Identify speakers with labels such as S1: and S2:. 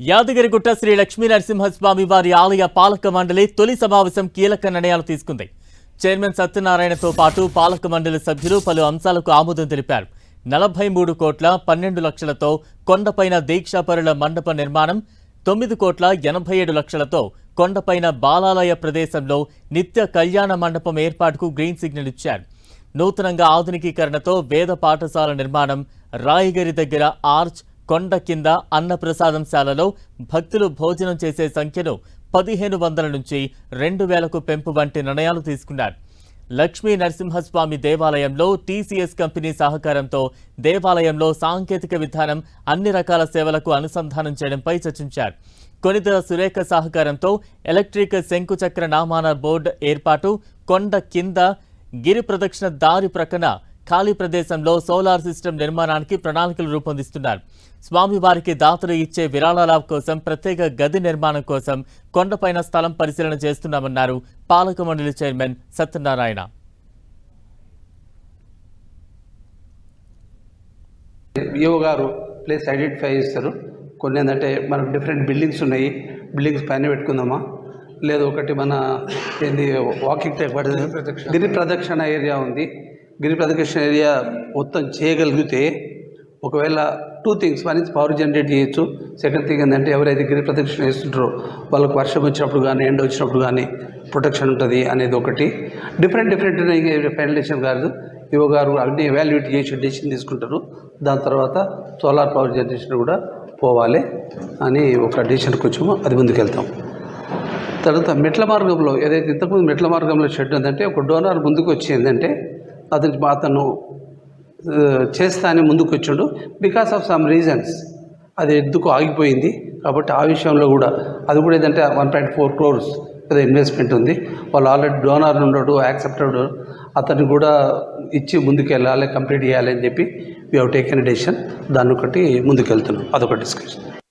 S1: యాదగిరిగుట్ట శ్రీ లక్ష్మీ నరసింహస్వామి వారి ఆలయ పాలక మండలి తొలి సమావేశం కీలక నిర్ణయాలు తీసుకుంది. చైర్మన్ సత్యనారాయణతో పాటు పాలక మండలి సభ్యులు పలు అంశాలకు ఆమోదం తెలిపారు. 43 కోట్ల 12 లక్షలతో కొండపైన దీక్షాపరుల మండప నిర్మాణం, 9 కోట్ల 87 లక్షలతో కొండపైన బాలాలయ ప్రదేశంలో నిత్య కళ్యాణ మండపం ఏర్పాటుకు గ్రీన్ సిగ్నల్ ఇచ్చారు. నూతనంగా ఆధునికీకరణతో వేద పాఠశాల నిర్మాణం, రాయగిరి దగ్గర ఆర్చ్, కొండ కింద అన్నప్రసాదంశాలలో భక్తులు భోజనం చేసే సంఖ్యను 1500 నుంచి 2000కు పెంపు వంటి నిర్ణయాలు తీసుకున్నారు. లక్ష్మీ నరసింహస్వామి దేవాలయంలో టీసీఎస్ కంపెనీ సహకారంతో దేవాలయంలో సాంకేతిక విధానం, అన్ని రకాల సేవలకు అనుసంధానం చేయడంపై చర్చించారు. కొనిదెల సురేఖ సహకారంతో ఎలక్ట్రిక్ శంకుచక్ర నామాన బోర్డు ఏర్పాటు, కొండ కింద గిరి ప్రదక్షిణ దారి ప్రక్కన ఖాళీ ప్రదేశంలో సోలార్ సిస్టమ్ నిర్మాణానికి ప్రణాళికలు రూపొందిస్తున్నారు. స్వామివారికి దాతలు ఇచ్చే విరాళాల కోసం ప్రత్యేక గది నిర్మాణం కోసం కొండపైన స్థలం పరిశీలన చేస్తున్నామన్నారు పాలక మండలి చైర్మన్ సత్యనారాయణ.
S2: ఈఓ గారు ప్లేస్ ఐడెంటిఫై చేస్తారు. కొన్ని ఏంటంటే మనకు డిఫరెంట్ బిల్డింగ్స్ ఉన్నాయి, బిల్డింగ్స్ పైన పెట్టుకుందామా, లేదు ఒకటి మన ఏంది వాకింగ్ టైప్ గిరి ప్రదక్షిణ ఏరియా ఉంది. గిరి ప్రదక్షిణ ఏరియా మొత్తం చేయగలిగితే ఒకవేళ 2 థింగ్స్, 1 is పవర్ జనరేట్ చేయొచ్చు. సెకండ్ థింగ్ ఏంటంటే ఎవరైతే గిరి ప్రదక్షిణ వేస్తుంటారో వాళ్ళకు వర్షం వచ్చినప్పుడు కానీ ఎండ వచ్చినప్పుడు కానీ ప్రొటెక్షన్ ఉంటుంది అనేది ఒకటి. డిఫరెంట్ ఫైనలైజేషన్ కాదు, ఈఓ గారు అన్ని ఎవాల్యుయేట్ చేసి డెసిషన్ తీసుకుంటారు. దాని తర్వాత సోలార్ పవర్ జనరేషన్ కూడా పోవాలి అని ఒక డెసిషన్కి వచ్చామో అది ముందుకెళ్తాం. తర్వాత మెట్ల మార్గంలో ఏదైతే ఇంతకుముందు మెట్ల మార్గంలో షెడ్ ఉందంటే ఒక డోనర్ ముందుకు వచ్చి ఏంటంటే అతను చేస్తా అని ముందుకు వచ్చాడు. బికాస్ ఆఫ్ సమ్ రీజన్స్ అది ఎందుకు ఆగిపోయింది. కాబట్టి ఆ విషయంలో కూడా అది కూడా ఏంటంటే 1.4 crores ఏదో ఇన్వెస్ట్మెంట్ ఉంది. వాళ్ళు ఆల్రెడీ డోనర్ ఉన్నాడు, యాక్సెప్టెడ్, అతన్ని కూడా ఇచ్చి ముందుకు వెళ్ళాలి, కంప్లీట్ చేయాలి అని చెప్పి వీ హ్యావ్ టేకెన్ డెసిషన్. దాన్ని ఒకటి ముందుకు వెళ్తున్నాం. అదొక డిస్కషన్.